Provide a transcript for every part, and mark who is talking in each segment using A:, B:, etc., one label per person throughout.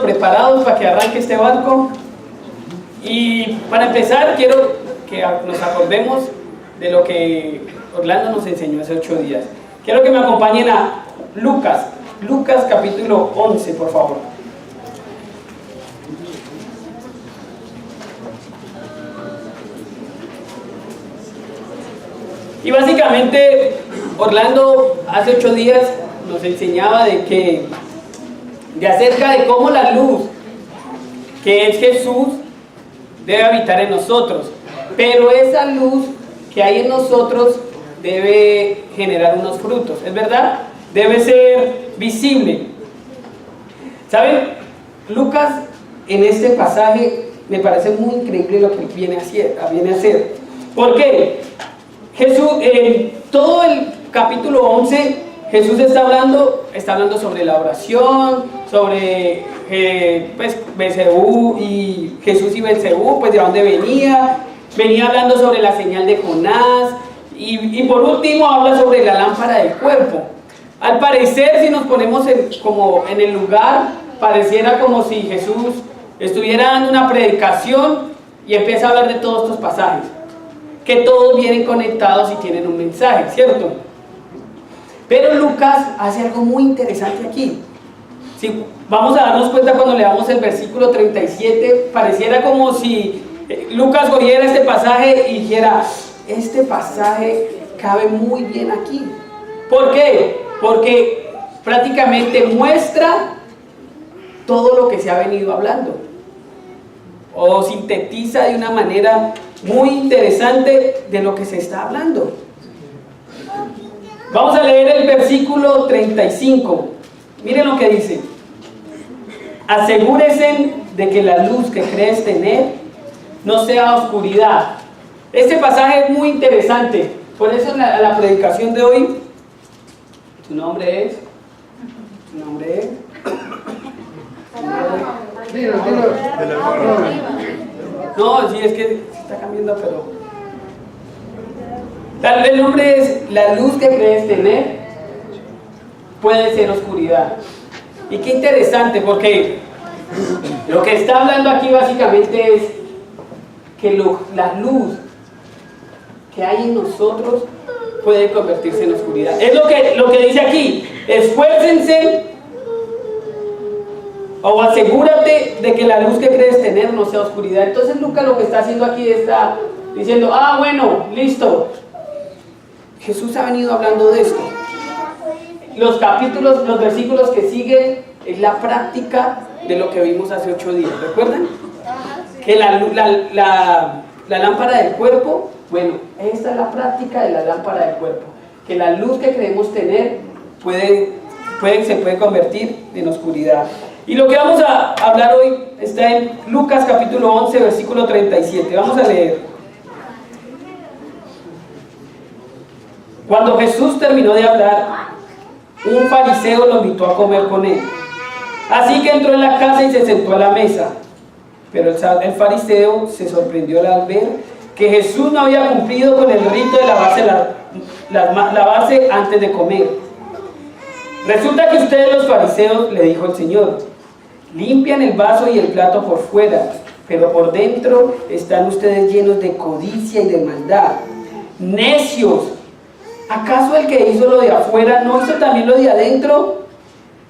A: preparados para que arranque este barco. Y para empezar, quiero que nos acordemos de lo que Orlando nos enseñó hace 8 días. Quiero que me acompañen a Lucas capítulo 11, por favor. Y básicamente Orlando hace 8 días nos enseñaba de acerca de cómo la luz, que es Jesús, debe habitar en nosotros, pero esa luz que hay en nosotros debe generar unos frutos, ¿es verdad? Debe ser visible. ¿Saben? Lucas en este pasaje me parece muy increíble lo que viene a hacer. ¿Por qué? Jesús, en todo el capítulo 11, Jesús está hablando sobre la oración, sobre Belcebú y Jesús y Belcebú, pues de dónde venía hablando sobre la señal de Jonás y por último habla sobre la lámpara del cuerpo. Al parecer, si nos ponemos como en el lugar, pareciera como si Jesús estuviera dando una predicación y empieza a hablar de todos estos pasajes, que todos vienen conectados y tienen un mensaje, ¿cierto? Pero Lucas hace algo muy interesante aquí. Si vamos a darnos cuenta cuando leamos el versículo 37, pareciera como si Lucas cogiera este pasaje y dijera, este pasaje cabe muy bien aquí. ¿Por qué? Porque prácticamente muestra todo lo que se ha venido hablando, o sintetiza de una manera muy interesante de lo que se está hablando. Vamos a leer el versículo 35. Miren lo que dice: asegúrense de que la luz que crees tener no sea oscuridad. Este pasaje es muy interesante, por eso en la predicación de hoy, ¿tu nombre es? No, sí, es que se está cambiando, pero el nombre es: la luz que crees tener puede ser oscuridad. Y qué interesante, porque lo que está hablando aquí básicamente es que la luz que hay en nosotros puede convertirse en oscuridad. Es lo que dice aquí: esfuércense o asegúrate de que la luz que crees tener no sea oscuridad. Entonces Lucas lo que está haciendo aquí está diciendo, bueno, listo, Jesús ha venido hablando de esto. Los versículos que siguen es la práctica de lo que vimos hace 8 días. ¿Recuerdan? Que la lámpara del cuerpo, bueno, esta es la práctica de la lámpara del cuerpo. Que la luz que creemos tener se puede convertir en oscuridad. Y lo que vamos a hablar hoy está en Lucas capítulo 11, versículo 37. Vamos a leer. Cuando Jesús terminó de hablar, un fariseo lo invitó a comer con él. Así que entró en la casa y se sentó a la mesa. Pero el fariseo se sorprendió al ver que Jesús no había cumplido con el rito de lavarse antes de comer. Resulta que ustedes, los fariseos, le dijo el Señor, limpian el vaso y el plato por fuera, pero por dentro están ustedes llenos de codicia y de maldad. ¡Necios! ¿Acaso el que hizo lo de afuera no hizo también lo de adentro?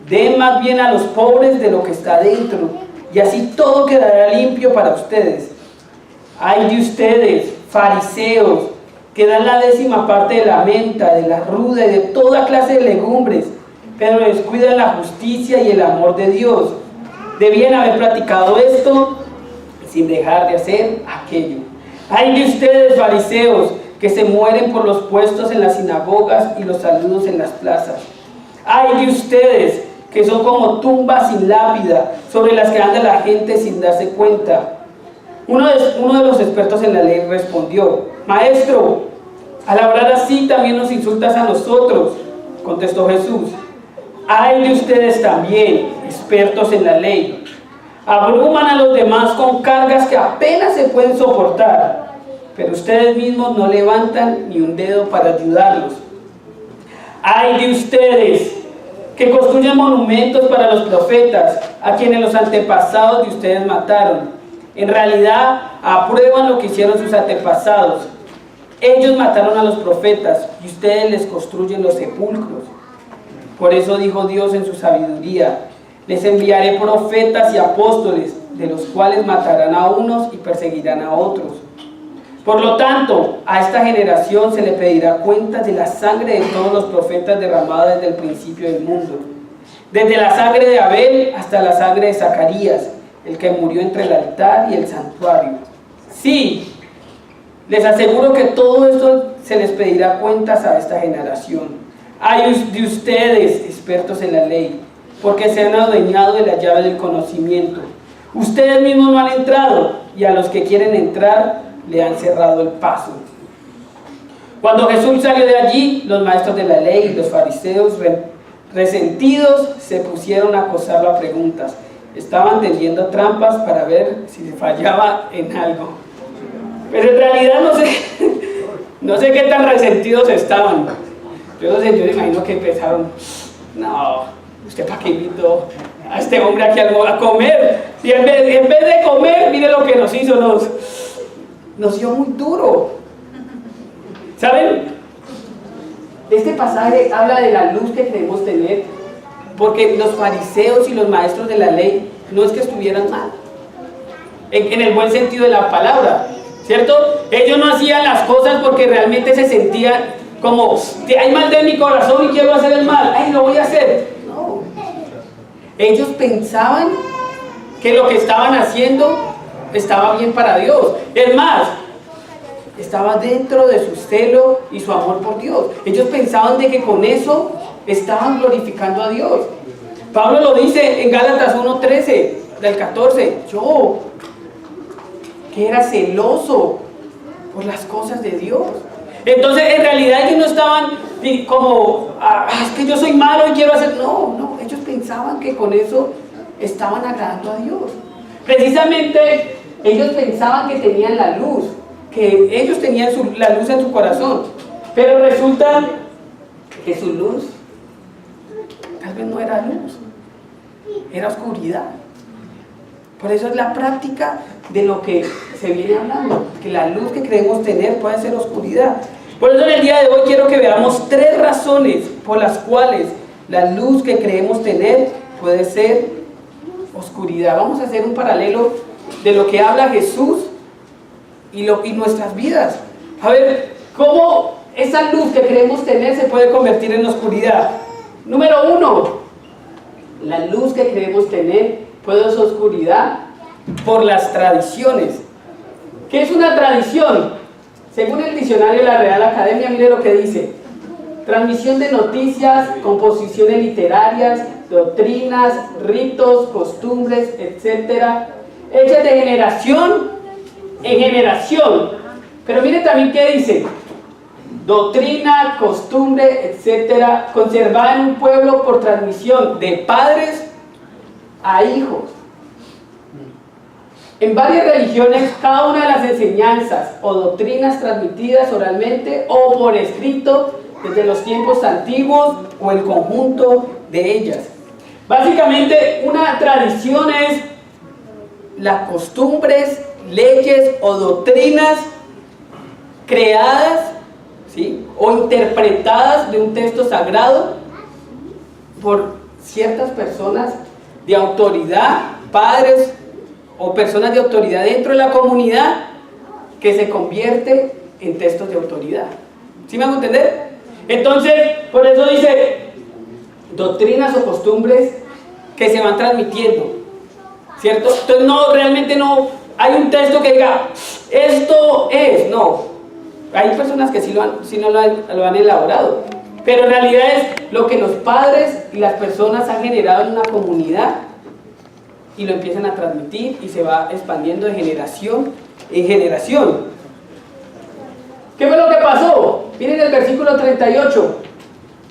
A: Den más bien a los pobres de lo que está dentro, y así todo quedará limpio para ustedes. Ay de ustedes, fariseos, que dan la 10ª parte de la menta, de la ruda y de toda clase de legumbres, pero descuidan la justicia y el amor de Dios. Debían haber practicado esto sin dejar de hacer aquello. Ay de ustedes, fariseos, que se mueren por los puestos en las sinagogas y los saludos en las plazas. Ay de ustedes, que son como tumbas sin lápida, sobre las que anda la gente sin darse cuenta. Uno de los expertos en la ley respondió, Maestro, al hablar así también nos insultas a nosotros. Contestó Jesús, ay de ustedes también, expertos en la ley. Abruman a los demás con cargas que apenas se pueden soportar, pero ustedes mismos no levantan ni un dedo para ayudarlos. Ay de ustedes, que construyen monumentos para los profetas, a quienes los antepasados de ustedes mataron. En realidad, aprueban lo que hicieron sus antepasados. Ellos mataron a los profetas y ustedes les construyen los sepulcros. Por eso dijo Dios en su sabiduría: les enviaré profetas y apóstoles, de los cuales matarán a unos y perseguirán a otros. Por lo tanto, a esta generación se le pedirá cuentas de la sangre de todos los profetas derramada desde el principio del mundo, desde la sangre de Abel hasta la sangre de Zacarías, el que murió entre el altar y el santuario. Sí, les aseguro que todo esto se les pedirá cuentas a esta generación. Hay de ustedes, expertos en la ley, porque se han adueñado de la llave del conocimiento. Ustedes mismos no han entrado, y a los que quieren entrar le han cerrado el paso. Cuando Jesús salió de allí, los maestros de la ley y los fariseos, resentidos, se pusieron a acosarlo a preguntas. Estaban tendiendo trampas para ver si fallaba en algo. Pero en realidad no sé qué tan resentidos estaban. Yo no sé, yo me imagino que pensaron: no, ¿usted para qué invitó a este hombre aquí a comer? Y en vez de comer, mire lo que nos hizo, nos dio muy duro. ¿Saben? Este pasaje habla de la luz que debemos tener, porque los fariseos y los maestros de la ley no es que estuvieran mal, en el buen sentido de la palabra, ¿cierto? Ellos no hacían las cosas porque realmente se sentían como: hay mal de mi corazón y quiero hacer el mal, ¡ay, lo voy a hacer! No. Ellos pensaban que lo que estaban haciendo estaba bien para Dios. Es más, estaba dentro de su celo y su amor por Dios. Ellos pensaban de que con eso estaban glorificando a Dios. Pablo lo dice en Gálatas 1:13, del 14: yo, que era celoso por las cosas de Dios. Entonces, en realidad ellos no estaban como: es que yo soy malo y quiero hacer... No, ellos pensaban que con eso estaban agradando a Dios. Precisamente, ellos pensaban que tenían la luz, que ellos tenían la luz en su corazón, pero resulta que su luz tal vez no era luz, era oscuridad. Por eso es la práctica de lo que se viene hablando, que la luz que creemos tener puede ser oscuridad. Por eso en el día de hoy quiero que veamos 3 razones por las cuales la luz que creemos tener puede ser oscuridad. Vamos a hacer un paralelo de lo que habla Jesús y nuestras vidas. A ver, ¿cómo esa luz que creemos tener se puede convertir en oscuridad? Número 1, la luz que creemos tener puede ser oscuridad por las tradiciones. ¿Qué es una tradición? Según el diccionario de la Real Academia, mire lo que dice: transmisión de noticias, composiciones literarias, doctrinas, ritos, costumbres, etc., hechas de generación en generación. Pero mire también qué dice: doctrina, costumbre, etc., conservada en un pueblo por transmisión de padres a hijos. En varias religiones, cada una de las enseñanzas o doctrinas transmitidas oralmente o por escrito desde los tiempos antiguos o el conjunto de ellas. Básicamente, una tradición es las costumbres, leyes o doctrinas creadas, ¿sí?, o interpretadas de un texto sagrado por ciertas personas de autoridad, padres o personas de autoridad dentro de la comunidad, que se convierte en textos de autoridad. ¿Sí me hago entender? Entonces, por eso dice doctrinas o costumbres que se van transmitiendo, ¿cierto? Entonces realmente no hay un texto que diga esto es, no. Hay personas que sí lo han elaborado, pero en realidad es lo que los padres y las personas han generado en una comunidad y lo empiezan a transmitir y se va expandiendo de generación en generación. ¿Qué fue lo que pasó? Miren el versículo 38.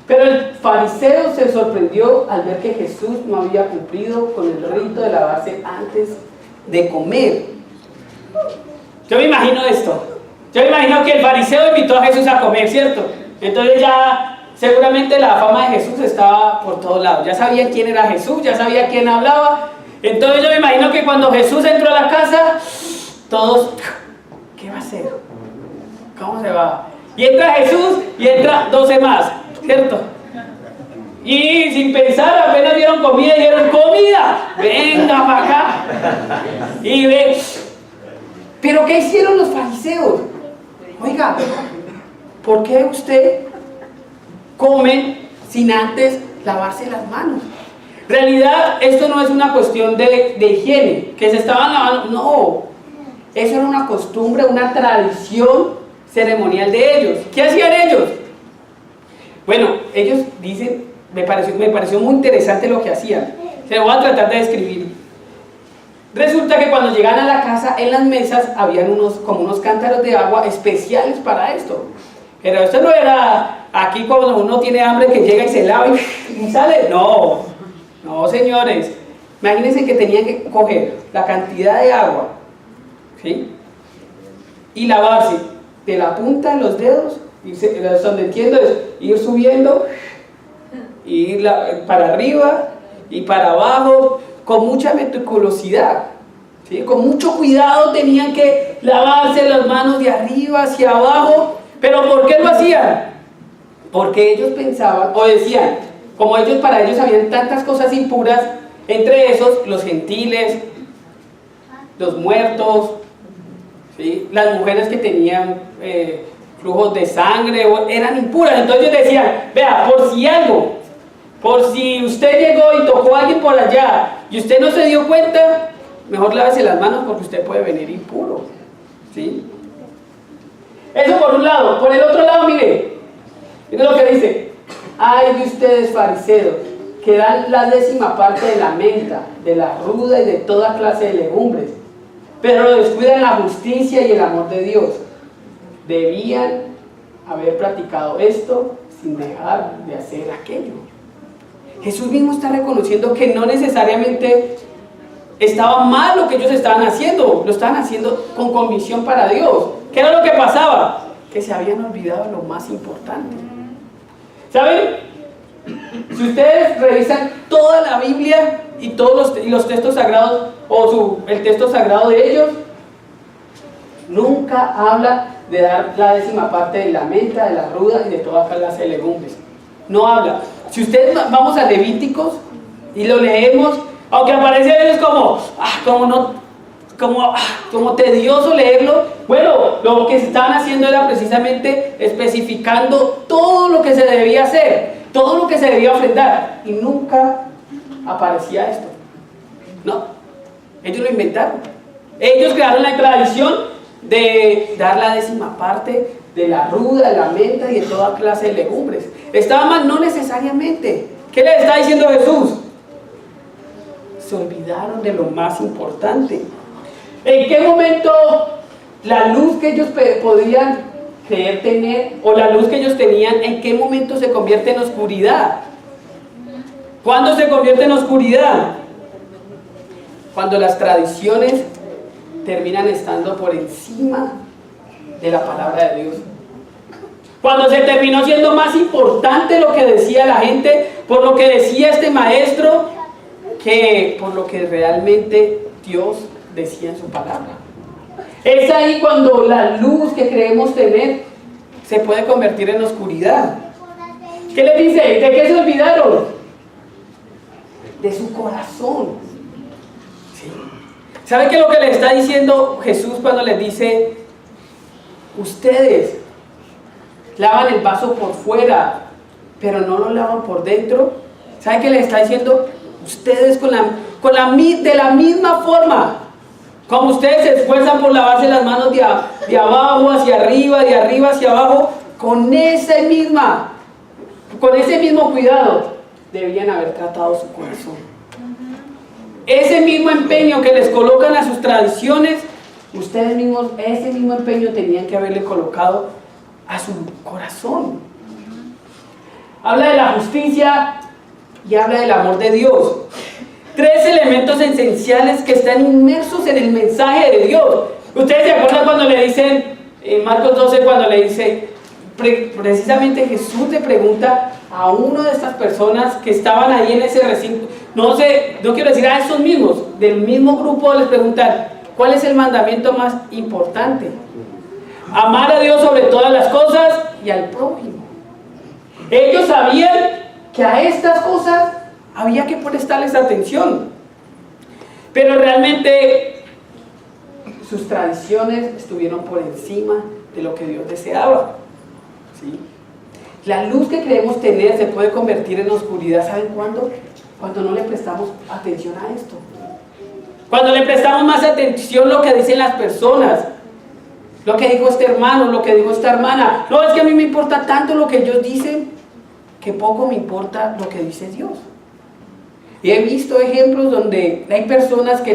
A: Pero el fariseo se sorprendió al ver que Jesús no había cumplido con el rito de lavarse antes de comer. Yo me imagino esto. Yo me imagino que el fariseo invitó a Jesús a comer, ¿cierto? Entonces ya seguramente la fama de Jesús estaba por todos lados. Ya sabían quién era Jesús, ya sabía quién hablaba. Entonces yo me imagino que cuando Jesús entró a la casa, todos, ¿qué va a hacer? ¿Cómo se va? Y entra Jesús y entra 12 más, ¿cierto? Y sin pensar, apenas vieron comida y dijeron, ¡comida! ¡Venga para acá! Y ve, ¿pero qué hicieron los fariseos? Oiga, ¿por qué usted come sin antes lavarse las manos? En realidad, esto no es una cuestión de higiene, que se estaban lavando, no. Eso era una costumbre, una tradición ceremonial de ellos. ¿Qué hacían ellos? Bueno, ellos dicen, me pareció muy interesante lo que hacían. Se lo voy a tratar de describir. Resulta que cuando llegan a la casa, en las mesas habían como unos cántaros de agua especiales para esto. Pero esto no era aquí cuando uno tiene hambre que llega y se lava y sale. No, no señores. Imagínense que tenían que coger la cantidad de agua, ¿sí? Y lavarse de la punta de los dedos, donde entiendo es ir subiendo, ir para arriba y para abajo, con mucha meticulosidad, ¿sí? Con mucho cuidado tenían que lavarse las manos de arriba hacia abajo. ¿Pero por qué lo hacían? Porque ellos pensaban, o decían, como para ellos habían tantas cosas impuras, entre esos los gentiles, los muertos, ¿sí? Las mujeres que tenían flujos de sangre eran impuras. Entonces ellos decían, vea, por si usted llegó y tocó a alguien por allá y usted no se dio cuenta, mejor lávese las manos porque usted puede venir impuro, ¿sí? Eso por un lado. Por el otro lado, mire lo que dice: ay de ustedes fariseos, que dan la 10ª parte de la menta, de la ruda y de toda clase de legumbres, pero descuidan la justicia y el amor de Dios. Debían haber practicado esto sin dejar de hacer aquello. Jesús mismo está reconociendo que no necesariamente estaba mal lo que ellos estaban haciendo, lo estaban haciendo con convicción para Dios. ¿Qué era lo que pasaba? Que se habían olvidado de lo más importante. ¿Saben? Si ustedes revisan toda la Biblia y todos los textos sagrados, o el texto sagrado de ellos, nunca habla de dar la 10ª parte de la menta, de la ruda y de toda clase de legumbres. No habla. Si ustedes vamos a Levíticos y lo leemos, aunque aparece a veces como tedioso leerlo, bueno, lo que se estaban haciendo era precisamente especificando todo lo que se debía hacer, todo lo que se debía ofrendar, y nunca aparecía esto. No, ellos lo inventaron. Ellos crearon la tradición de dar la 10ª parte de la ruda, de la menta y de toda clase de legumbres. ¿Estaba mal? No necesariamente. ¿Qué les está diciendo Jesús? Se olvidaron de lo más importante. ¿En qué momento la luz que ellos podían creer tener, o la luz que ellos tenían, en qué momento se convierte en oscuridad? ¿Cuándo se convierte en oscuridad? Cuando las tradiciones terminan estando por encima de la palabra de Dios. Cuando se terminó siendo más importante lo que decía la gente, por lo que decía este maestro, que por lo que realmente Dios decía en su palabra. Es ahí cuando la luz que creemos tener se puede convertir en oscuridad. ¿Qué les dice? ¿De qué se olvidaron? De su corazón. ¿Sí? ¿Sabe qué es lo que le está diciendo Jesús cuando les dice: ustedes lavan el vaso por fuera, pero no lo lavan por dentro? ¿Sabe qué les está diciendo? Ustedes de la misma forma como ustedes se esfuerzan por lavarse las manos de abajo hacia arriba, de arriba hacia abajo, con ese mismo cuidado debían haber tratado su corazón. Ese mismo empeño que les colocan a sus tradiciones, ustedes mismos, ese mismo empeño tenían que haberle colocado a su corazón. Habla de la justicia y habla del amor de Dios. 3 elementos esenciales que están inmersos en el mensaje de Dios. Ustedes se acuerdan cuando le dicen, en Marcos 12, cuando le dice precisamente Jesús le pregunta a una de estas personas que estaban ahí en ese recinto, no quiero decir a esos mismos, del mismo grupo, les preguntan, ¿cuál es el mandamiento más importante? Amar a Dios sobre todas las cosas y al prójimo. Ellos sabían que a estas cosas había que prestarles atención, pero realmente sus tradiciones estuvieron por encima de lo que Dios deseaba. ¿Sí? La luz que creemos tener se puede convertir en oscuridad, ¿saben cuándo? Cuando no le prestamos atención a esto. Cuando le prestamos más atención a lo que dicen las personas, lo que dijo este hermano, lo que dijo esta hermana. No, es que a mí me importa tanto lo que ellos dicen, que poco me importa lo que dice Dios. Y he visto ejemplos donde hay personas que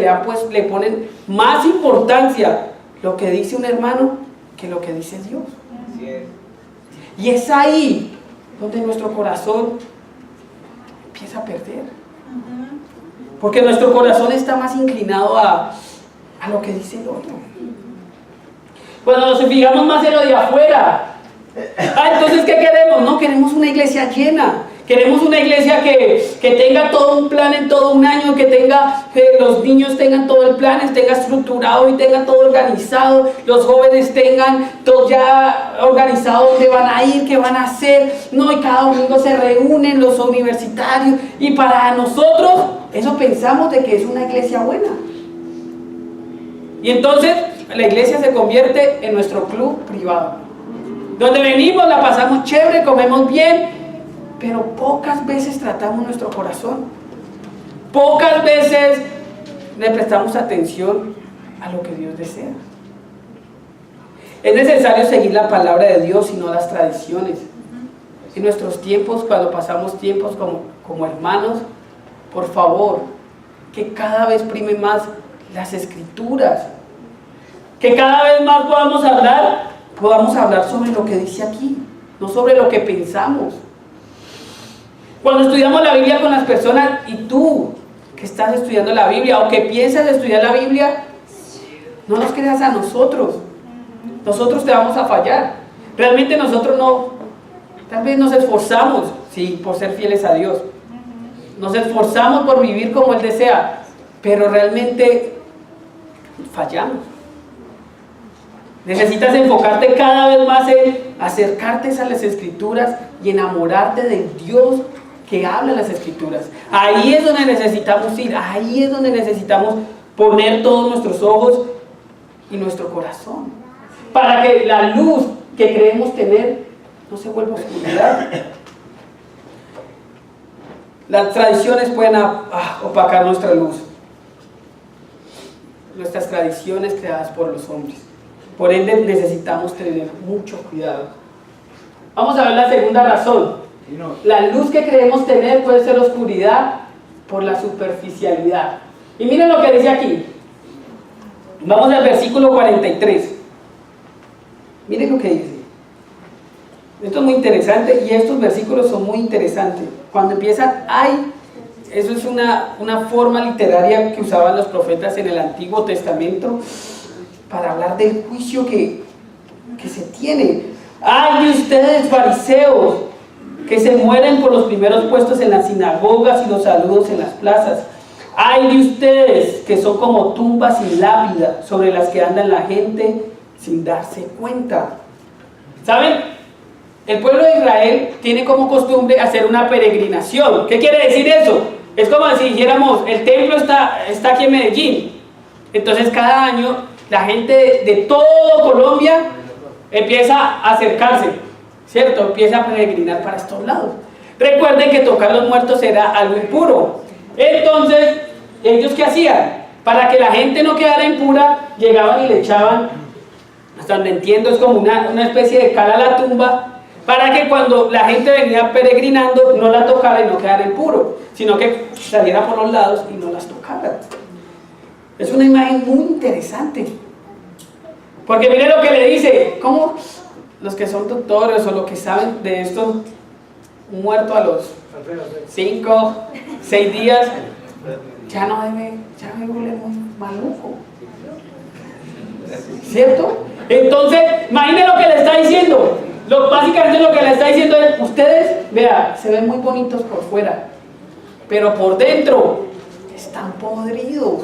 A: le ponen más importancia lo que dice un hermano que lo que dice Dios.
B: Así es.
A: Y es ahí donde nuestro corazón empieza a perder. Porque nuestro corazón está más inclinado a lo que dice el otro. Cuando nos fijamos más en lo de afuera, entonces ¿qué queremos? No, queremos una iglesia llena. Queremos una iglesia que tenga todo un plan en todo un año, que los niños tengan todo el plan, esté estructurado y tengan todo organizado, los jóvenes tengan todo ya organizado, dónde van a ir, qué van a hacer, no, y cada domingo se reúnen los universitarios, y para nosotros, eso pensamos de que es una iglesia buena. Y entonces, la iglesia se convierte en nuestro club privado, donde venimos, la pasamos chévere, comemos bien, pero pocas veces tratamos nuestro corazón. Pocas veces le prestamos atención a lo que Dios desea. Es necesario seguir la palabra de Dios y no las tradiciones. En nuestros tiempos, cuando pasamos tiempos como hermanos, por favor, que cada vez prime más las escrituras. Que cada vez más podamos hablar sobre lo que dice aquí, no sobre lo que pensamos. Cuando estudiamos la Biblia con las personas, y tú que estás estudiando la Biblia o que piensas estudiar la Biblia, no nos creas a nosotros. Nosotros te vamos a fallar. Realmente nosotros tal vez nos esforzamos, sí, por ser fieles a Dios. Nos esforzamos por vivir como Él desea, pero realmente fallamos. Necesitas enfocarte cada vez más en acercarte a las Escrituras y enamorarte del Dios que habla en las Escrituras. Ahí es donde necesitamos ir, ahí es donde necesitamos poner todos nuestros ojos y nuestro corazón, para que la luz que creemos tener no se vuelva oscuridad. Las tradiciones pueden opacar nuestra luz, nuestras tradiciones creadas por los hombres. Por ende necesitamos tener mucho cuidado. Vamos a ver la segunda razón. La luz que creemos tener puede ser oscuridad por la superficialidad. Y miren lo que dice aquí. Vamos al versículo 43. Miren lo que dice. Esto es muy interesante y estos versículos son muy interesantes. Cuando empiezan, eso es una forma literaria que usaban los profetas en el Antiguo Testamento para hablar del juicio que se tiene. ¡Ay de ustedes, fariseos, que se mueren por los primeros puestos en las sinagogas y los saludos en las plazas! ¡Ay de ustedes, que son como tumbas sin lápida, sobre las que anda la gente sin darse cuenta! ¿Saben? El pueblo de Israel tiene como costumbre hacer una peregrinación. ¿Qué quiere decir eso? Es como si dijéramos, el templo está aquí en Medellín. Entonces cada año la gente de todo Colombia empieza a acercarse, ¿cierto? Empieza a peregrinar para estos lados. Recuerden que tocar los muertos era algo impuro. Entonces, ¿ellos qué hacían? Para que la gente no quedara impura, llegaban y le echaban, hasta donde entiendo, es como una especie de cal a la tumba, para que cuando la gente venía peregrinando no la tocara y no quedara impuro, sino que saliera por los lados y no las tocara. Es una imagen muy interesante, porque mire lo que le dice, ¿cómo los que son doctores o los que saben de esto, un muerto a los 5, 6 días ya no debe oler muy maluco, ¿cierto? Entonces, imagine lo que le está diciendo. Básicamente lo que le está diciendo es, ustedes, vea, se ven muy bonitos por fuera, pero por dentro están podridos.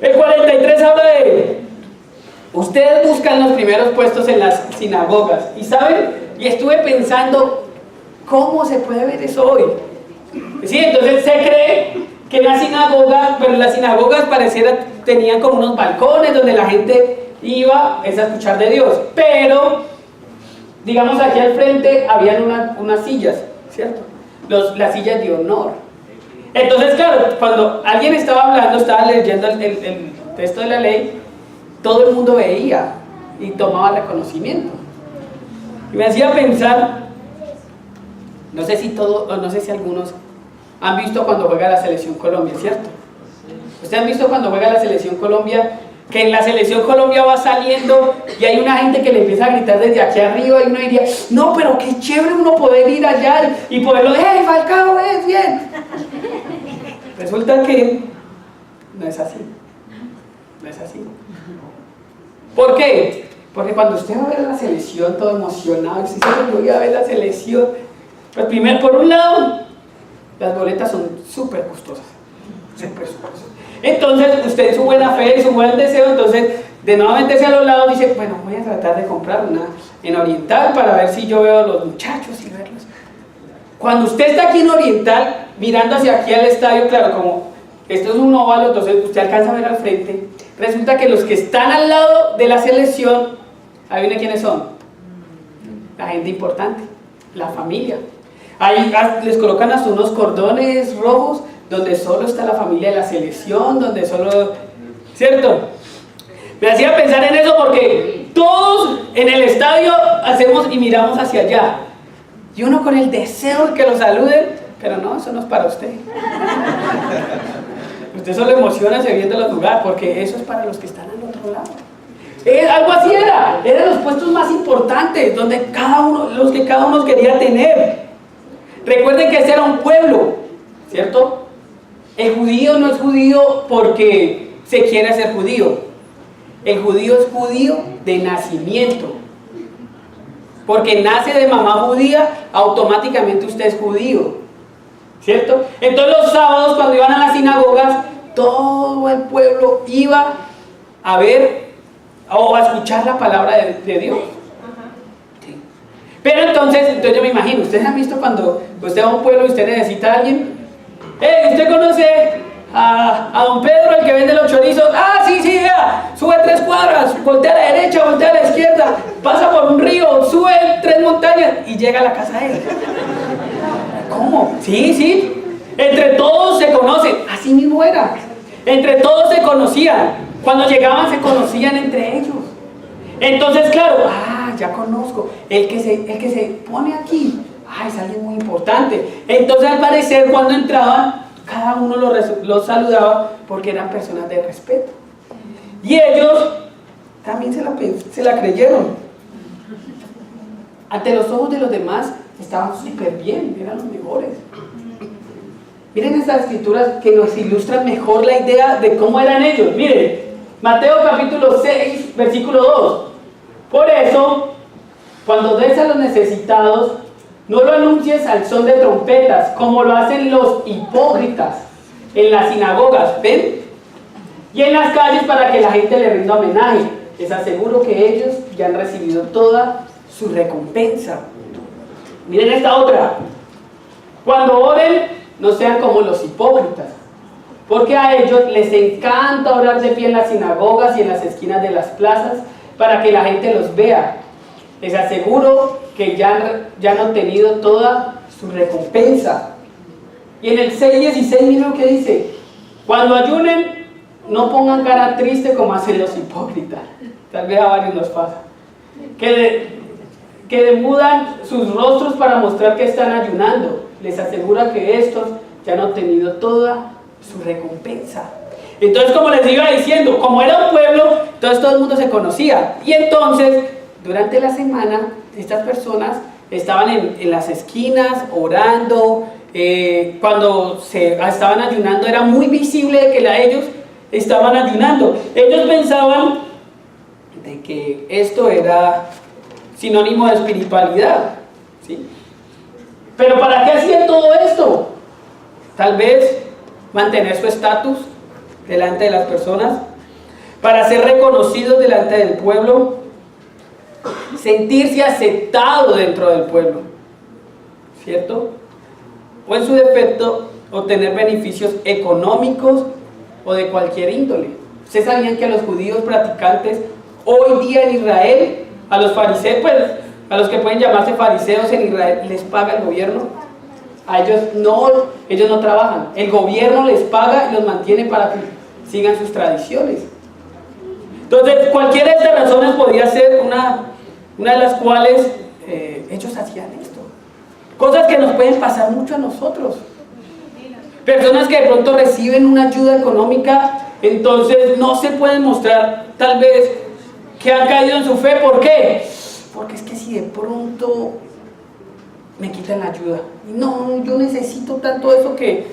A: El 43 habla de, ustedes buscan los primeros puestos en las sinagogas. ¿Y saben? Y estuve pensando, ¿cómo se puede ver eso hoy? Sí, entonces se cree que en las sinagogas, pero las sinagogas pareciera, tenían como unos balcones donde la gente iba a escuchar de Dios. Pero, digamos, aquí al frente habían unas sillas, ¿cierto? Las sillas de honor. Entonces, claro, cuando alguien estaba hablando, estaba leyendo el texto de la ley, todo el mundo veía y tomaba reconocimiento. Y me hacía pensar, no sé si algunos han visto cuando juega la Selección Colombia, ¿cierto? ¿Ustedes han visto cuando juega la Selección Colombia? Que en la Selección Colombia va saliendo y hay una gente que le empieza a gritar desde aquí arriba y uno diría, no, pero qué chévere uno poder ir allá y poderlo, ¡hey, Falcao, bien! Resulta que no es así. No es así. ¿Por qué? Porque cuando usted va a ver la selección todo emocionado, y dice, yo voy a ver la selección, pues primero, por un lado, las boletas son súper costosas. Entonces, usted en su buena fe, en su buen deseo, entonces, de no meterse a los lados, dice, bueno, voy a tratar de comprar una en Oriental para ver si yo veo a los muchachos y verlos. Cuando usted está aquí en Oriental, mirando hacia aquí al estadio, claro, como esto es un óvalo, entonces usted alcanza a ver al frente, resulta que los que están al lado de la selección, ¿adivina quiénes son? La gente importante, la familia. Ahí les colocan hasta unos cordones rojos donde solo está la familia de la selección, donde solo... ¿Cierto? Me hacía pensar en eso porque todos en el estadio hacemos y miramos hacia allá. Y uno con el deseo de que lo saluden, pero no, eso no es para usted. Usted solo emociona viendo los lugares, porque eso es para los que están al otro lado. Algo así eran los puestos más importantes, donde los que cada uno quería tener. Recuerden que ese era un pueblo, ¿cierto? El judío no es judío porque se quiere hacer judío. El judío es judío de nacimiento. Porque nace de mamá judía, automáticamente usted es judío, ¿cierto? Entonces los sábados cuando iban a las sinagogas, todo el pueblo iba a ver o a escuchar la palabra de Dios. Sí. Pero entonces yo me imagino, ¿ustedes han visto cuando usted va a un pueblo y usted necesita a alguien? ¿Usted conoce a don Pedro, el que vende los chorizos? Ah, sí, ya, sube 3 cuadras, voltea a la derecha, voltea a la izquierda, pasa por un río, sube 3 montañas y llega a la casa de él. ¿Cómo? Sí, entre todos se conocen, así mismo era, entre todos se conocían, cuando llegaban se conocían entre ellos. Entonces, claro, ya conozco, el que se pone aquí, es alguien muy importante. Entonces, al parecer, cuando entraban, cada uno los saludaba porque eran personas de respeto. Y ellos también se la creyeron. Ante los ojos de los demás, estaban súper bien, eran los mejores. Miren estas escrituras que nos ilustran mejor la idea de cómo eran ellos. Miren, Mateo capítulo 6, versículo 2. Por eso, cuando des a los necesitados, no lo anuncies al son de trompetas, como lo hacen los hipócritas en las sinagogas, ¿ven? Y en las calles para que la gente le rinda homenaje. Les aseguro que ellos ya han recibido toda su recompensa. Miren esta otra. Cuando oren, no sean como los hipócritas, porque a ellos les encanta orar de pie en las sinagogas y en las esquinas de las plazas para que la gente los vea. Les aseguro que ya han obtenido toda su recompensa. Y en el 6:16 miren lo que dice: cuando ayunen, no pongan cara triste como hacen los hipócritas. Tal vez a varios nos pasa. Que demudan sus rostros para mostrar que están ayunando. Les asegura que estos ya han obtenido toda su recompensa. Entonces, como les iba diciendo, como era un pueblo, entonces todo el mundo se conocía. Y entonces, durante la semana, estas personas estaban en las esquinas orando. Cuando estaban ayunando, era muy visible que ellos estaban ayunando. Ellos pensaban de que esto era sinónimo de espiritualidad, ¿sí? Pero ¿para qué hacían todo esto? Tal vez mantener su estatus delante de las personas, para ser reconocidos delante del pueblo, sentirse aceptado dentro del pueblo, ¿cierto? O en su defecto, obtener beneficios económicos o de cualquier índole. ¿Ustedes sabían que a los judíos practicantes hoy día en Israel, a los fariseos, pues a los que pueden llamarse fariseos en Israel, les paga el gobierno? A ellos no trabajan, el gobierno les paga y los mantiene para que sigan sus tradiciones. Entonces, cualquiera de estas razones podría ser una de las cuales ellos hacían esto. Cosas que nos pueden pasar mucho a nosotros. Personas que de pronto reciben una ayuda económica, entonces no se pueden mostrar tal vez que han caído en su fe. ¿Por qué? Porque es que si de pronto me quitan la ayuda, no, yo necesito tanto eso que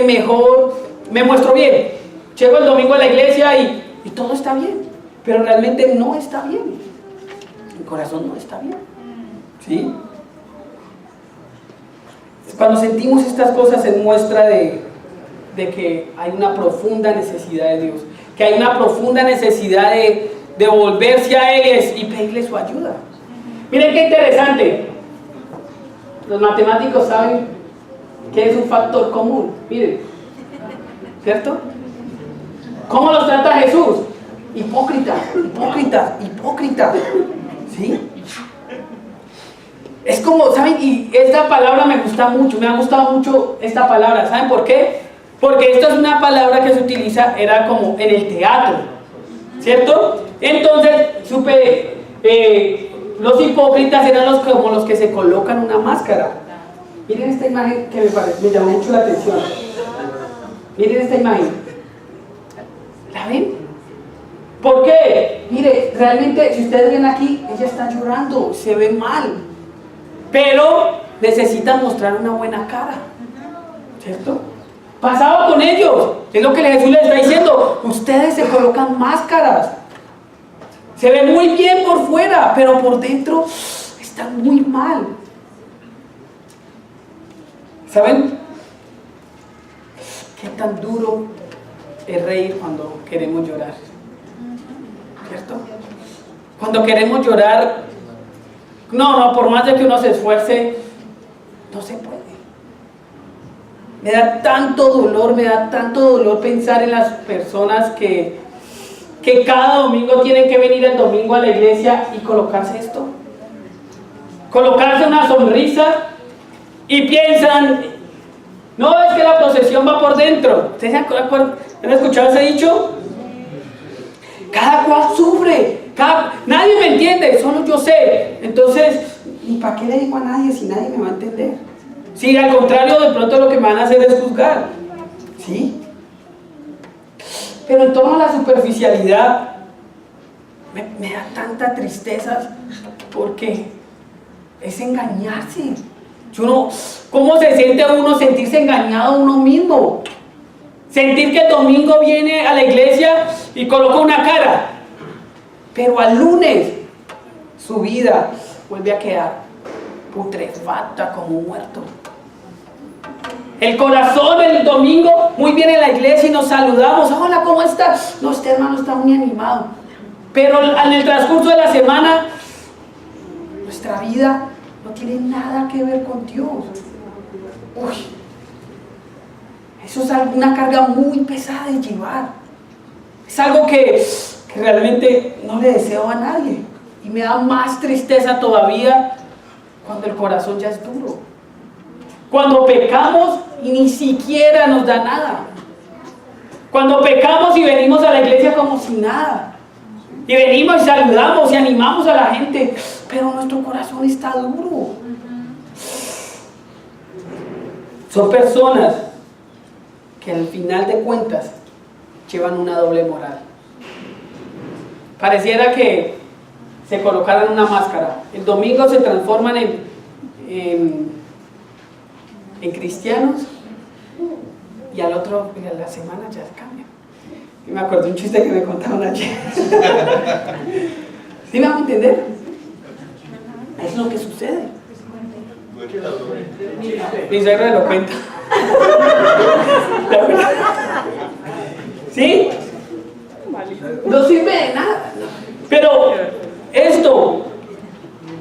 A: mejor me muestro bien. Llego el domingo a la iglesia y todo está bien, pero realmente no está bien. Mi corazón no está bien, ¿sí? Cuando sentimos estas cosas es muestra de que hay una profunda necesidad de Dios, que hay una profunda necesidad de volverse a Él y pedirle su ayuda. Miren qué interesante. Los matemáticos saben que es un factor común. Miren, ¿cierto? ¿Cómo los trata Jesús? Hipócrita, hipócrita, hipócrita, ¿sí? Es como, ¿saben? Y esta palabra me gusta mucho, me ha gustado mucho esta palabra. ¿Saben por qué? Porque esta es una palabra que se utiliza, era como en el teatro, ¿cierto? Entonces, los hipócritas eran como los que se colocan una máscara. Miren esta imagen que me llamó mucho la atención. Miren esta imagen. ¿La ven? ¿Por qué? Mire, realmente, si ustedes ven aquí, ella está llorando, se ve mal. Pero necesitan mostrar una buena cara, ¿cierto? Pasaba con ellos. Es lo que Jesús les está diciendo. Ustedes se colocan máscaras. Se ve muy bien por fuera, pero por dentro están muy mal. ¿Saben? Qué tan duro es reír cuando queremos llorar, ¿cierto? Cuando queremos llorar, no, por más de que uno se esfuerce, no se puede. Me da tanto dolor pensar en las personas que cada domingo tienen que venir el domingo a la iglesia y colocarse esto. Colocarse una sonrisa y piensan, no, es que la procesión va por dentro. ¿Ustedes han escuchado ese dicho? Cada cual sufre. Nadie me entiende, solo yo sé. Entonces, ¿y para qué le digo a nadie si nadie me va a entender? Si al contrario, de pronto lo que me van a hacer es juzgar, ¿sí? Pero en torno a la superficialidad, me da tanta tristeza porque es engañarse. ¿Cómo se siente uno sentirse engañado a uno mismo? Sentir que el domingo viene a la iglesia y coloca una cara, pero al lunes su vida vuelve a quedar putrefacta como un muerto. El corazón el domingo, muy bien en la iglesia y nos saludamos. Hola, ¿cómo estás? No, este hermano está muy animado. Pero en el transcurso de la semana, nuestra vida no tiene nada que ver con Dios. Uy, eso es una carga muy pesada de llevar. Es algo que realmente no le deseo a nadie. Y me da más tristeza todavía cuando el corazón ya es duro. Cuando pecamos y ni siquiera nos da nada. Cuando pecamos y venimos a la iglesia como si nada. Y venimos y saludamos y animamos a la gente, pero nuestro corazón está duro. Son personas que al final de cuentas llevan una doble moral. Pareciera que se colocaran una máscara. El domingo se transforman en cristianos y a la semana ya cambian. Y me acuerdo un chiste que me contaron ayer. ¿Sí me van a entender? Es lo que sucede. Mi suegro lo cuenta. ¿Sí? No sirve de nada. Pero esto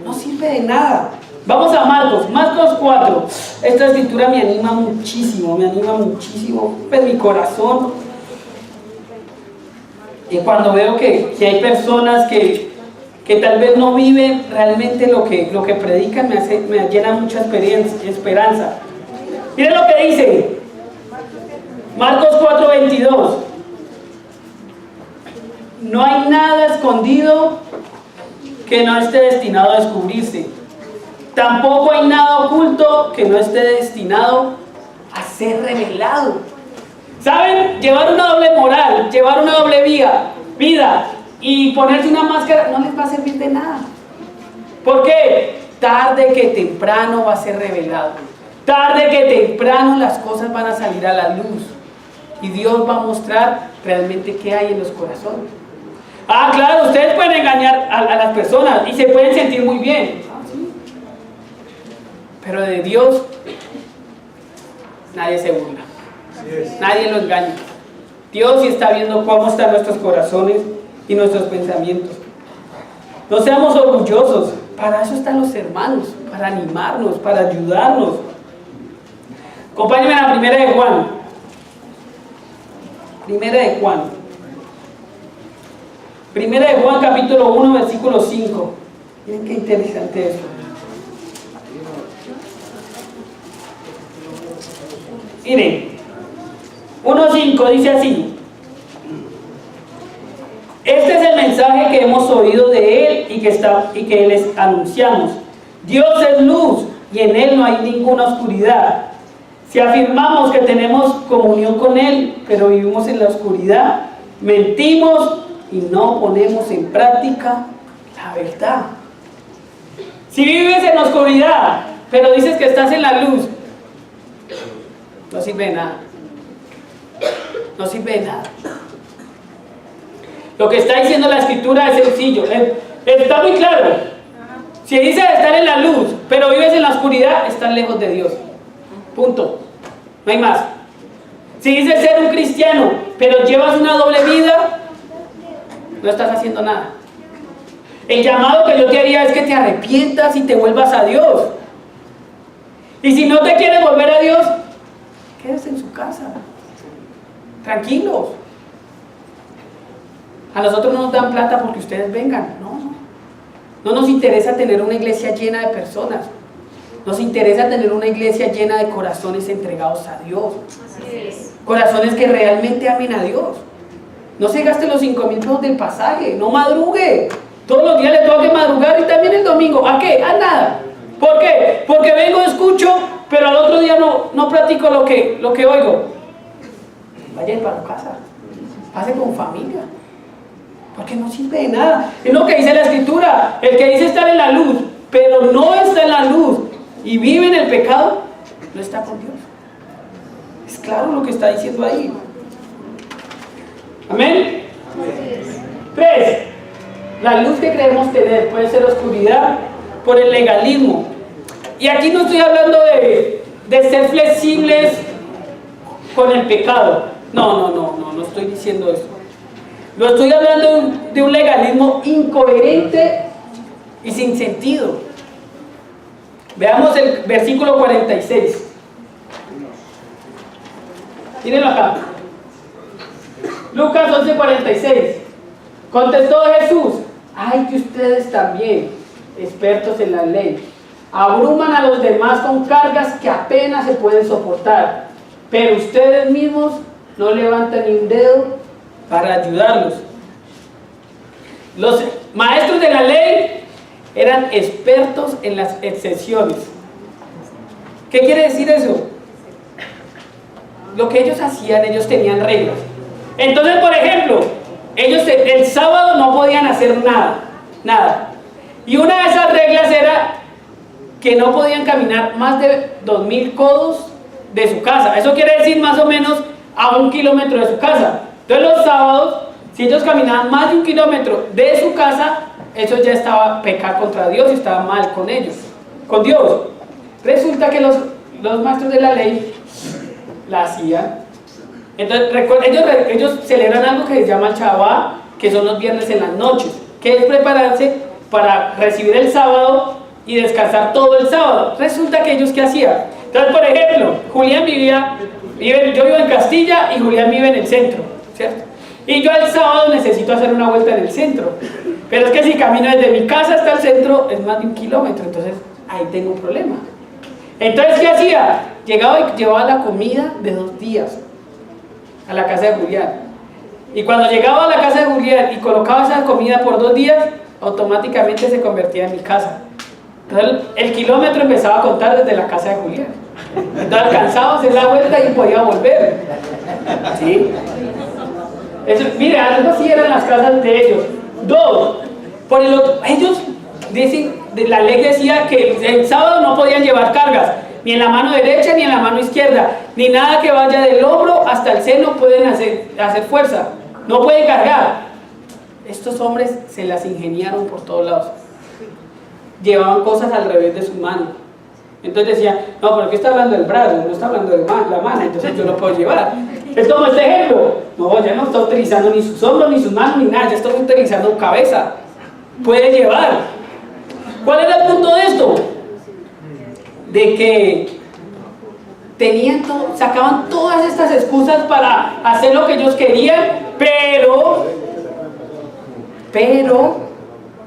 A: no sirve de nada. Vamos a Marcos 4. Esta escritura me anima muchísimo, pues mi corazón. Y cuando veo que hay personas que tal vez no viven realmente lo que predican, me llena mucha esperanza. Miren lo que dice Marcos 4:22. No hay nada escondido que no esté destinado a descubrirse. Tampoco hay nada oculto que no esté destinado a ser revelado. ¿Saben? Llevar una doble moral, llevar una doble vida y ponerse una máscara no les va a servir de nada. ¿Por qué? Tarde que temprano va a ser revelado. Tarde que temprano las cosas van a salir a la luz. Y Dios va a mostrar realmente qué hay en los corazones. Ah, claro, ustedes pueden engañar a las personas y se pueden sentir muy bien. ¿Sí? Pero de Dios nadie se burla. Nadie lo engaña. Dios sí está viendo cómo están nuestros corazones y nuestros pensamientos. No seamos orgullosos. Para eso están los hermanos, para animarnos, para ayudarnos. Acompáñenme a la primera de Juan. Primera de Juan, capítulo 1, versículo 5. Miren qué interesante esto. Miren, 1:5 dice así: este es el mensaje que hemos oído de Él y que les anunciamos. Dios es luz y en Él no hay ninguna oscuridad. Si afirmamos que tenemos comunión con Él, pero vivimos en la oscuridad, mentimos y no ponemos en práctica la verdad. Si vives en la oscuridad, pero dices que estás en la luz, no sirve de nada. No sirve de nada. Lo que está diciendo la escritura es sencillo, está muy claro. Si dices estar en la luz, pero vives en la oscuridad, estás lejos de Dios. Punto. No hay más. Si dices ser un cristiano, pero llevas una doble vida, no estás haciendo nada. El llamado que yo te haría es que te arrepientas y te vuelvas a Dios. Y si no te quieres volver a Dios, quédese en su casa. Tranquilos. A nosotros no nos dan plata porque ustedes vengan. No nos interesa tener una iglesia llena de personas. Nos interesa tener una iglesia llena de corazones entregados a Dios. Así es. Corazones que realmente amen a Dios. No se gaste los 5,000 pesos del pasaje. No madrugue. Todos los días le tengo que madrugar y también el domingo. ¿A qué? A nada. ¿Por qué? Porque vengo, escucho, pero al otro día no practico lo que oigo. Vaya para tu casa. Pase con familia. Porque no sirve de nada. Es lo que dice la escritura. El que dice estar en la luz, pero no está en la luz y vive en el pecado, no está con Dios. Es claro lo que está diciendo ahí. Amén. 3. La luz que creemos tener puede ser oscuridad por el legalismo. Y aquí no estoy hablando de ser flexibles con el pecado. No estoy diciendo eso. Lo estoy hablando de un legalismo incoherente y sin sentido. Veamos el versículo 46. Mírenlo acá. Lucas 11:46. Contestó Jesús: ay, que ustedes también, expertos en la ley, abruman a los demás con cargas que apenas se pueden soportar, pero ustedes mismos no levantan ni un dedo para ayudarlos. Los maestros de la ley eran expertos en las excepciones. ¿Qué quiere decir eso? Lo que ellos hacían, ellos tenían reglas. Entonces, por ejemplo, ellos el sábado no podían hacer nada. Y una de esas reglas era que no podían caminar más de 2,000 codos de su casa. Eso quiere decir más o menos a 1 kilómetro de su casa. Entonces los sábados, si ellos caminaban más de 1 kilómetro de su casa, eso ya estaba pecar contra Dios y estaba mal con ellos, con Dios. Resulta que los maestros de la ley la hacían. Entonces ellos celebran algo que se llama el Shabbat, que son los viernes en las noches, que es prepararse para recibir el sábado y descansar todo el sábado. Resulta que ellos, ¿qué hacían? Entonces, por ejemplo, Julián yo vivo en Castilla y Julián vive en el centro, ¿cierto? Y yo el sábado necesito hacer una vuelta en el centro, pero es que si camino desde mi casa hasta el centro es más de 1 kilómetro, entonces ahí tengo un problema. Entonces, ¿qué hacía? Llegaba y llevaba la comida de 2 días a la casa de Julián, y cuando llegaba a la casa de Julián y colocaba esa comida por 2 días, automáticamente se convertía en mi casa. Entonces el kilómetro empezaba a contar desde la casa de Julián. Entonces alcanzaba a hacer la vuelta y podía volver. ¿Sí? Eso, mire, algo así eran las casas de ellos. 2, por el otro, ellos dicen, la ley decía que el sábado no podían llevar cargas, ni en la mano derecha ni en la mano izquierda, ni nada que vaya del hombro hasta el seno pueden hacer fuerza, no pueden cargar. Estos hombres se las ingeniaron por todos lados, llevaban cosas al revés de su mano. Entonces decían, no, pero ¿qué está hablando del brazo? No está hablando de la mano, entonces yo lo puedo llevar. Es como este ejemplo, no, ya no está utilizando ni sus hombros, ni sus manos, ni nada, ya está utilizando cabeza, puede llevar. ¿Cuál era el punto de esto? De que sacaban todas estas excusas para hacer lo que ellos querían, pero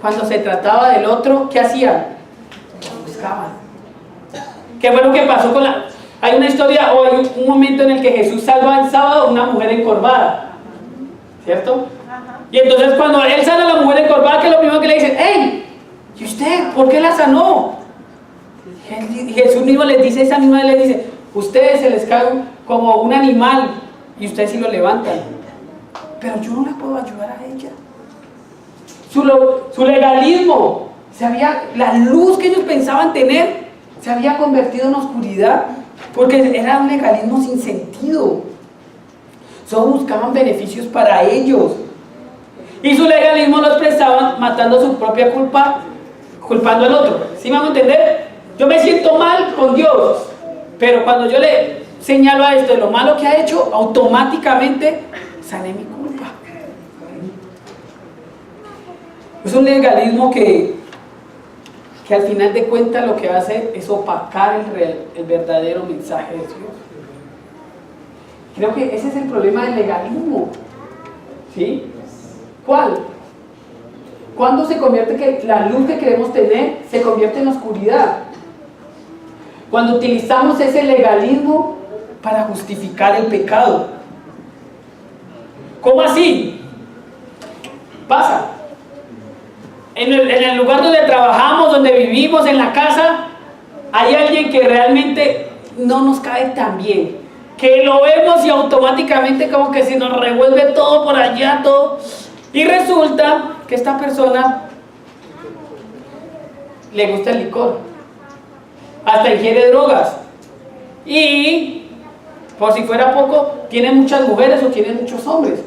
A: cuando se trataba del otro, ¿qué hacían? Lo buscaban. ¿Qué fue lo que pasó con la... Hay una historia, o hay un momento en el que Jesús salva el sábado a una mujer encorvada, ¿cierto? Y entonces cuando él sana a la mujer encorvada, ¿qué es lo primero que le dicen? ¡Ey! ¿Y usted? ¿Por qué la sanó? Y Jesús mismo les dice, esa misma vez les dice, ustedes se les caen como un animal y ustedes sí lo levantan, pero yo no la puedo ayudar a ella. Su legalismo, la luz que ellos pensaban tener se había convertido en oscuridad, porque era un legalismo sin sentido. Solo buscaban beneficios para ellos, y su legalismo lo expresaban matando su propia culpa, culpando al otro. ¿Sí me van a entender? Yo me siento mal con Dios, pero cuando yo le señalo a esto de lo malo que ha hecho, automáticamente sané mi culpa. Es un legalismo que al final de cuentas lo que hace es opacar el verdadero mensaje de Dios. Creo que ese es el problema del legalismo. ¿Sí? ¿Cuál? ¿Cuándo se convierte que la luz que queremos tener se convierte en oscuridad? Cuando utilizamos ese legalismo para justificar el pecado. ¿Cómo así? Pasa. En el lugar donde trabajamos, donde vivimos, en la casa, hay alguien que realmente no nos cae tan bien, que lo vemos y automáticamente como que se nos revuelve todo por allá, todo, y resulta que esta persona le gusta el licor, hasta ingiere drogas, y por si fuera poco, tiene muchas mujeres o tiene muchos hombres,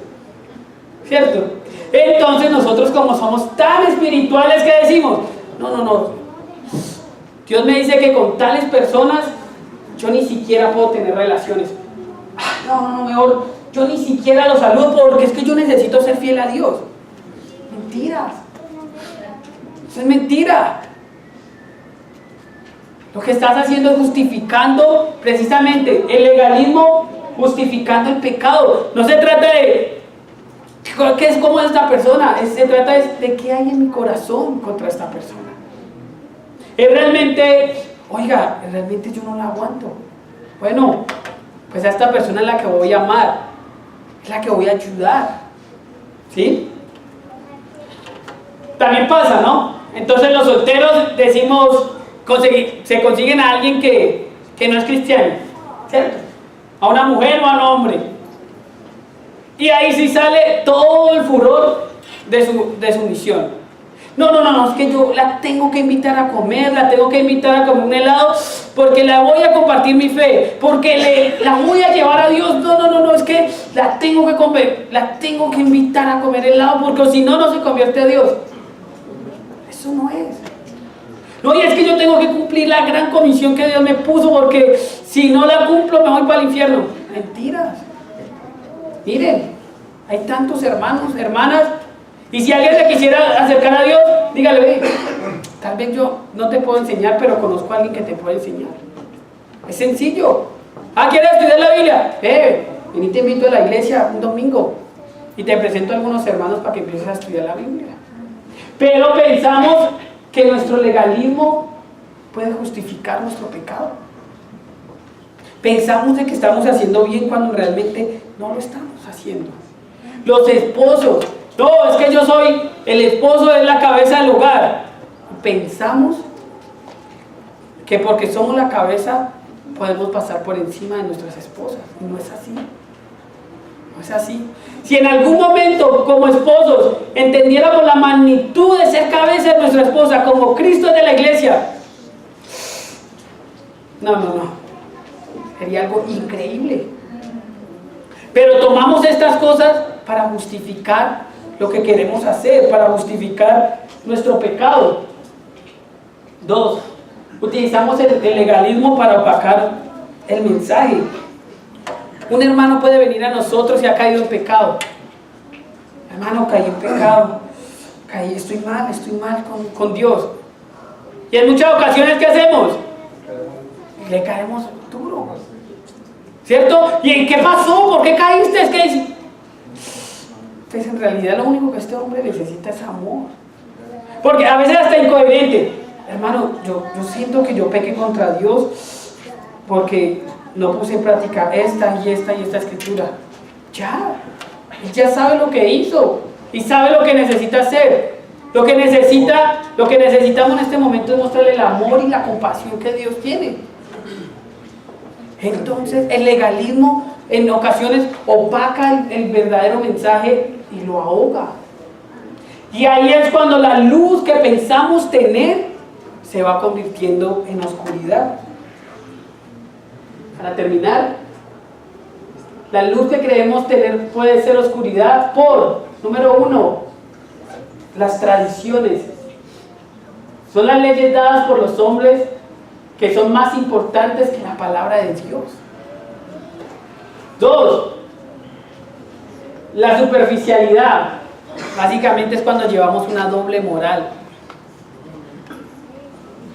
A: ¿cierto? Entonces nosotros, como somos tan espirituales, que decimos, no, Dios me dice que con tales personas yo ni siquiera puedo tener relaciones. No, mejor yo ni siquiera los saludo, porque es que yo necesito ser fiel a Dios. Mentiras. Eso es mentira. Lo que estás haciendo es justificando precisamente el legalismo, justificando el pecado. No se trata de ¿qué es como esta persona? Se trata de qué hay en mi corazón contra esta persona. Es realmente, realmente yo no la aguanto. Bueno, pues a esta persona es la que voy a amar, es la que voy a ayudar. ¿Sí? También pasa, ¿no? Entonces los solteros decimos, se consiguen a alguien que no es cristiano, ¿cierto? A una mujer o a un hombre. Y ahí sí sale todo el furor de su misión. No, es que yo la tengo que invitar a comer, la tengo que invitar a comer un helado, porque la voy a compartir mi fe, porque la voy a llevar a Dios. No, es que la tengo que comer, la tengo que invitar a comer helado, porque si no, no se convierte a Dios. Eso no es. No, y es que yo tengo que cumplir la gran comisión que Dios me puso, porque si no la cumplo me voy para el infierno. Mentiras. Miren, hay tantos hermanos, hermanas, y si alguien se quisiera acercar a Dios, dígale, ve, tal vez yo no te puedo enseñar, pero conozco a alguien que te puede enseñar. Es sencillo. ¿Quieres estudiar la Biblia? Vení, te invito a la iglesia un domingo y te presento a algunos hermanos para que empieces a estudiar la Biblia. Pero pensamos que nuestro legalismo puede justificar nuestro pecado. Pensamos de que estamos haciendo bien cuando realmente no lo estamos haciendo. Los esposos, no, es que yo soy el esposo, es la cabeza del hogar. Pensamos que porque somos la cabeza podemos pasar por encima de nuestras esposas. Y no es así. No es así. Si en algún momento como esposos entendiéramos la magnitud de ser cabeza de nuestra esposa como Cristo es de la iglesia, no, sería algo increíble. Pero tomamos estas cosas para justificar lo que queremos hacer, para justificar nuestro pecado. 2, utilizamos el legalismo para opacar el mensaje. Un hermano puede venir a nosotros y ha caído en pecado. Hermano, caí en pecado. Estoy mal con Dios. Y en muchas ocasiones, ¿qué hacemos? Le caemos duro. ¿Cierto? ¿Y qué pasó? ¿Por qué caíste? Es que pues en realidad lo único que este hombre necesita es amor. Porque a veces hasta incoherente. Hermano, yo siento que yo pequé contra Dios porque no puse en práctica esta y esta escritura. Él ya sabe lo que hizo y sabe lo que necesita hacer. Lo que necesitamos en este momento es mostrarle el amor y la compasión que Dios tiene. Entonces el legalismo en ocasiones opaca el verdadero mensaje y lo ahoga. Y ahí es cuando la luz que pensamos tener se va convirtiendo en oscuridad. Para terminar, la luz que creemos tener puede ser oscuridad por, número 1, las tradiciones. Son las leyes dadas por los hombres que son más importantes que la palabra de Dios. 2, la superficialidad. Básicamente es cuando llevamos una doble moral.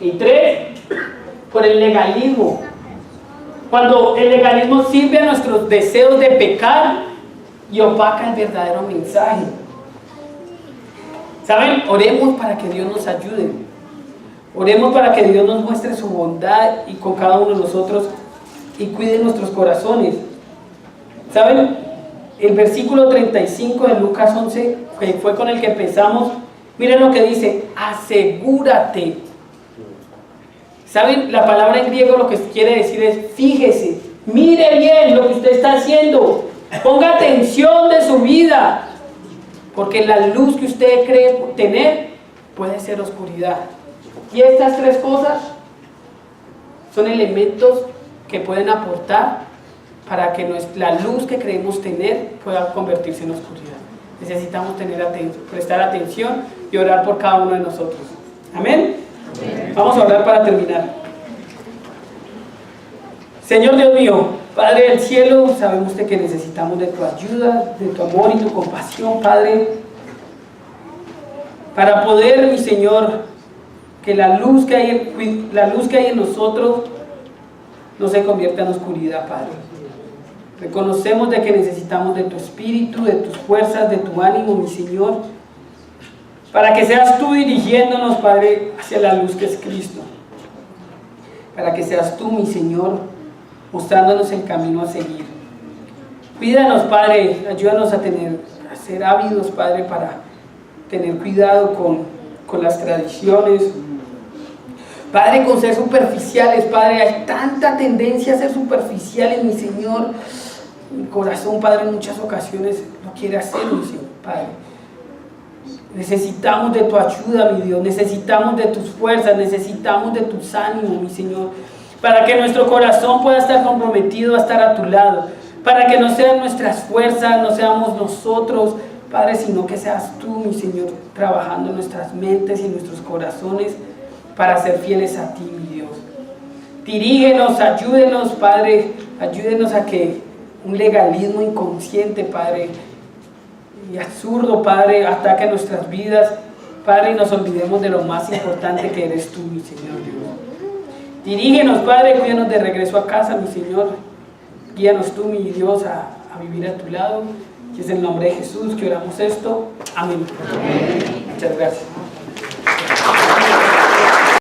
A: Y 3, por el legalismo. Cuando el legalismo sirve a nuestros deseos de pecar y opaca el verdadero mensaje. ¿Saben? Oremos para que Dios nos ayude. Oremos para que Dios nos muestre su bondad y con cada uno de nosotros y cuide nuestros corazones. ¿Saben? El versículo 35 de Lucas 11, que fue con el que empezamos, miren lo que dice: asegúrate. ¿Saben? La palabra en griego lo que quiere decir es fíjese, mire bien lo que usted está haciendo, ponga atención de su vida, porque la luz que usted cree tener puede ser oscuridad. Y estas 3 cosas son elementos que pueden aportar para que la luz que creemos tener pueda convertirse en oscuridad. Necesitamos prestar atención y orar por cada uno de nosotros. Amén. Vamos a orar para terminar. Señor Dios mío, Padre del cielo, sabemos que necesitamos de tu ayuda, de tu amor y tu compasión, Padre, para poder, mi Señor, que la luz que hay en nosotros no se convierta en oscuridad, Padre. Reconocemos de que necesitamos de tu espíritu, de tus fuerzas, de tu ánimo, mi Señor, para que seas tú dirigiéndonos, Padre, hacia la luz que es Cristo. Para que seas tú, mi Señor, mostrándonos el camino a seguir. Cuídanos, Padre, ayúdanos a ser ávidos, Padre, para tener cuidado con las tradiciones. Padre, con ser superficiales, Padre, hay tanta tendencia a ser superficiales, mi Señor. Mi corazón, Padre, en muchas ocasiones lo quiere hacer, mi Señor, Padre. Necesitamos de tu ayuda, mi Dios, necesitamos de tus fuerzas, necesitamos de tus ánimos, mi Señor, para que nuestro corazón pueda estar comprometido a estar a tu lado, para que no sean nuestras fuerzas, no seamos nosotros, Padre, sino que seas tú, mi Señor, trabajando en nuestras mentes y en nuestros corazones para ser fieles a ti, mi Dios. Dirígenos, ayúdenos, Padre, ayúdenos a que un legalismo inconsciente, Padre, y absurdo, Padre, ataque nuestras vidas, Padre, y nos olvidemos de lo más importante que eres tú, mi Señor Dios. Dirígenos, Padre, cuídanos de regreso a casa, mi Señor. Guíanos tú, mi Dios, a vivir a tu lado. Y es en el nombre de Jesús que oramos esto. Amén. Amén. Muchas gracias.